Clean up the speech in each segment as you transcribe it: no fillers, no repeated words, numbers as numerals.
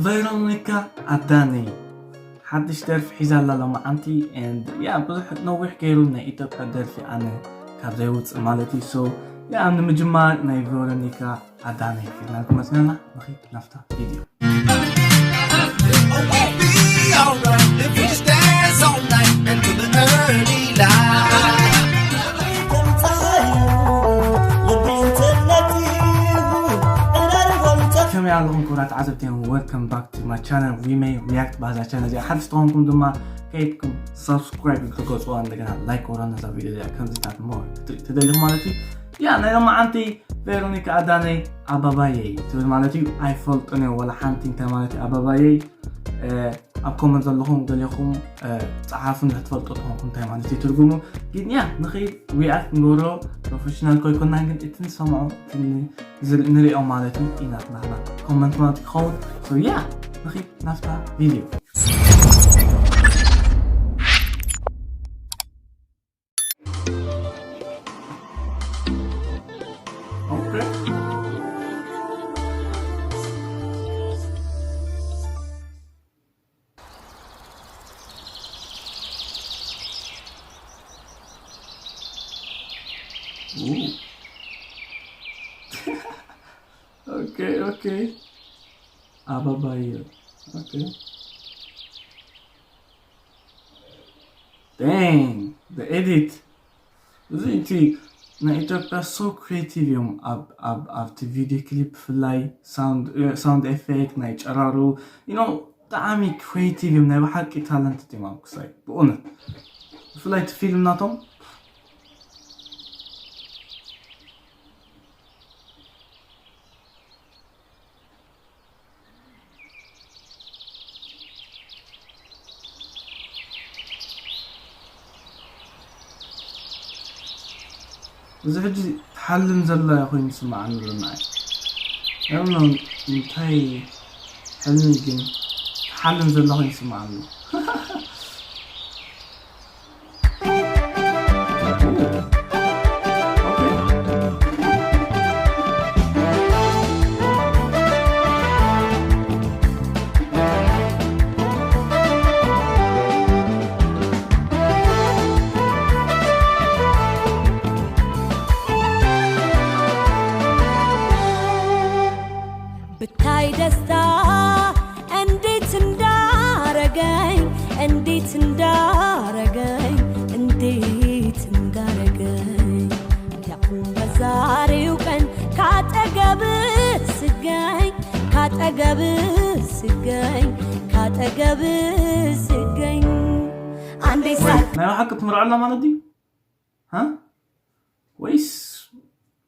فيرونيكا أداني حدش تعرف حيزالا لما أنتي and بزح نوح كيرونا إيتوب أدر في أنا كابزيوت مالتي so أنا مجمع ناي فيرونيكا أداني في نالكم أسنانا نخي نفتا فيديو كم يعلمكم كرات عزبتين welcome back to my channel we may react بهذا channel زي حد استغنكم دما كيفكم subscribe لكم وان لقنا لايك ورانا هذا الفيديو زي كم زيتات مور تدلهم مالتي أنا لما أنتي فيرونيكا أداني أبابايي تقول مالتي أي فولت أنا ولا حنتي أنت مالتي أبابايي أبكم نزلهم دليكم تعرفون هتفلتوا كنت مالتي ترجموا جد نخيل react نورو professional كوي كنا هنجن اتن سمعوا في نري أو مالتي إنات نحنا comment مالتي خود so نخيل نفتح فيديو Okay. Ababayo. Okay. Dang, the edit. Zinti, na ito so creative yung after video clip fly sound effect na ichararu. You know, taami creative yung na bahagi talented yung ako say. Buona. Fly to film na tom. إذا حجي تحلم زلا يا أخوي نسمع عنه معي يلا نتهي حلمي جن تحلم زلا أخوي نسمع عنه ብታይ ደስታ እንዴት እንዳረገኝ ያሁን በዛሬው ቀን ካጠገብ ስገኝ አንዴ ሳት ما حق تمر على مالدي ها ويس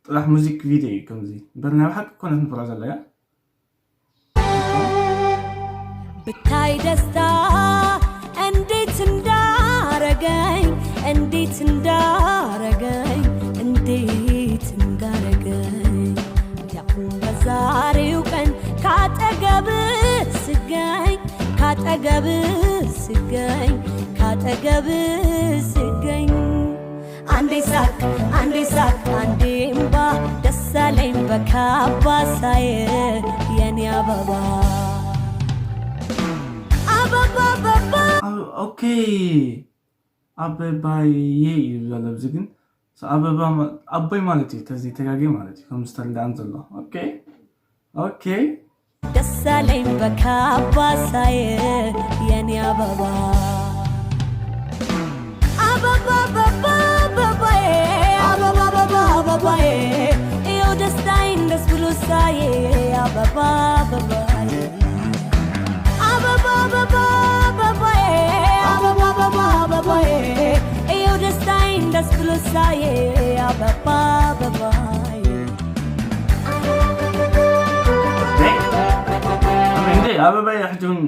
طلع موزيك فيديو كم زي برنامج حق كنا نفرج عليه ብታይ ደስታ እንዴት እንዳረገኝ ያሁን በዛሬው ቀን ካጠገብ ስገኝ አንዴ ሳቅ አንዴ እምባ ደስ አለኝ በካባ ሳየ የኔ አበባ اوكي አበባዬ ይላል ግን አበባ አባይ ማለት ከዚህ ተጋገ ማለት ከምስተር ዳንዘላ ኦኬ ደሳለኝ በካባ ሳየ የኔ አበባ ይኸው ደስታዬን ደስ ብሎ ሳየ አበባዬ ይኸው ደስታዬን ደስ ብሎ ሳየ አበባዬ አበባዬ ሕጁን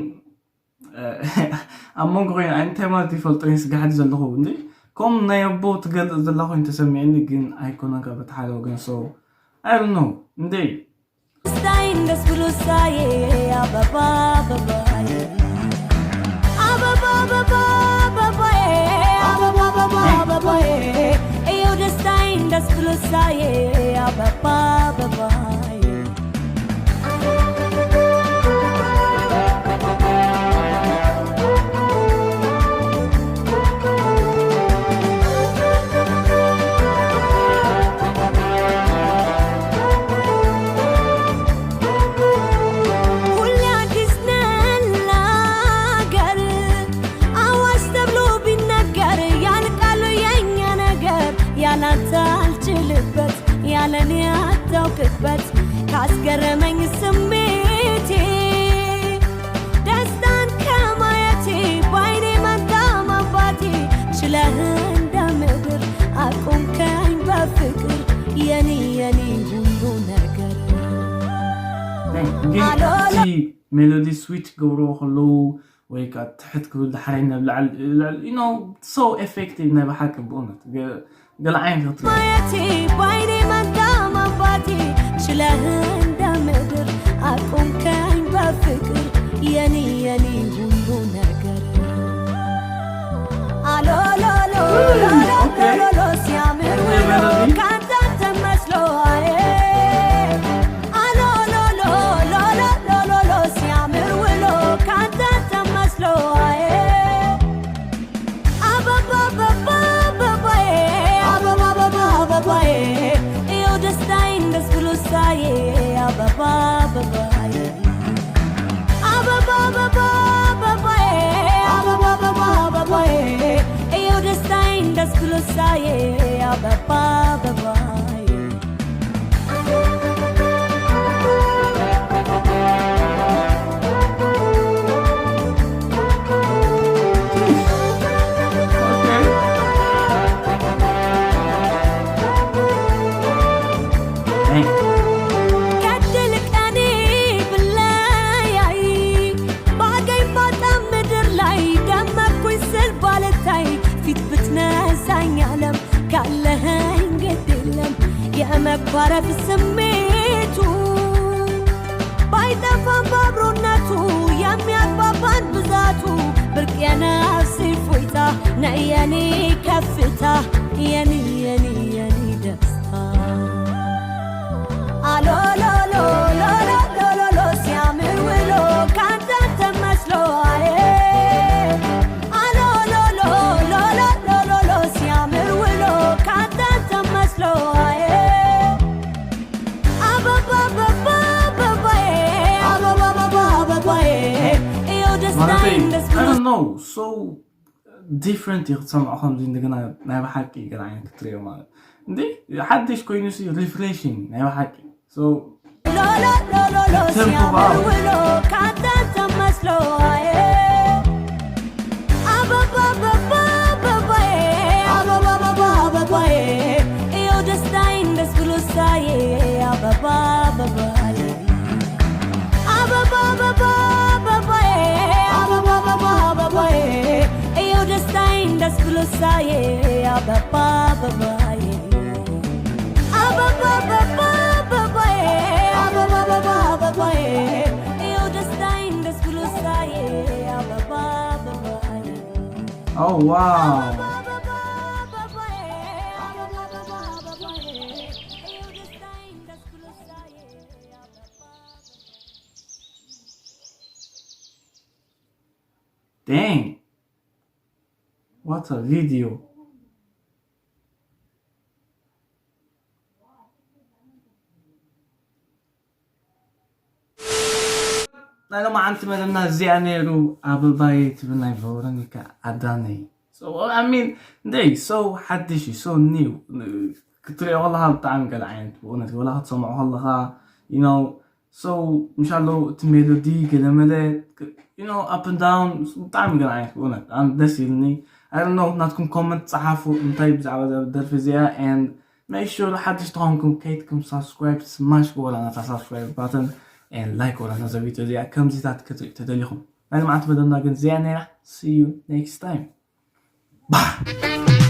أمون غوين أنت ما تفلتين سجحت زلخو عندي كم نيبو تقل زلخو أنت سمعني جن أيقونك بتحاله جن so I don't know عندي Stein das Blusaye Ababa Eyo das Stein das Blusaye Ababa ሜሎዲ ስዊት ክገብርዎ ከለዉ ወይ ከዓ ትሕት ክብል ድሓረኛ ብላዕሊ you know so effective ናይ ብሓቂ ብእውነት ገለ ዓይነት ክትርኢ ማየቲ ባይኔ መንታ መንባቲ ችለህ እንደ ምድር አቁምከኝ በፍቅር የኔ ሁሉ ነገር አሎሎሎ ሎሎሎ ሲያምር ውሎ ካንተ ተመስሎ አሎሎሎ ሎሎሎ ሲያምር ውሎ ካንተ ተመስሎ አበባዬ ይኸው ደስታዬን ደስ ብሎ ሳዬ አበባዬ ይኸው ደስታዬን ደስ ብሎ ሳዬ አበባዬ የመባረፍ ስሜቱ ባይጠፋም ባብሮነቱ የሚያግባባን ብዛቱ ብርቅ የነፍሴ እፎይታ ነይ የኔ ከፍታ የኔ ደስታ አሎሎሎ ሎሎሎ ሲያምር ውሎ ካንተ ተመስሎ አሎሎሎ ሎሎሎ ሲያምር ውሎ ካንተ ተመስሎ I don't know so different يختصم أخم زين دقنا نايب حكي قال عين كتريو مال دي حدش كويس refreshing نايب حكي so لا سيامر ولو كاتا تمسلو يو دستاين دس بلوساي يو دستاين دس بلوساي oh wow dang what a video أنا ما عندي مثلا زيانيرو أبل بايت بناي فورانيكا أداني so I mean they so حدشي so new كتري والله هالطعم قال عين بقولنا ولا هتصمعوا والله you know so إن شاء الله تميلودي كده ملت you know up and down طعم قال عين بقولنا أنا دسيلني I don't know ناتكم comment صحافو نطيب زعوة بالدرفزية and make sure حدش تهونكم كيتكم subscribe smash ولا subscribe button and like ولا نزل فيديو زي كم زيتات كتدليهم أنا ما أعتقد أننا قد زيانة see you next time bye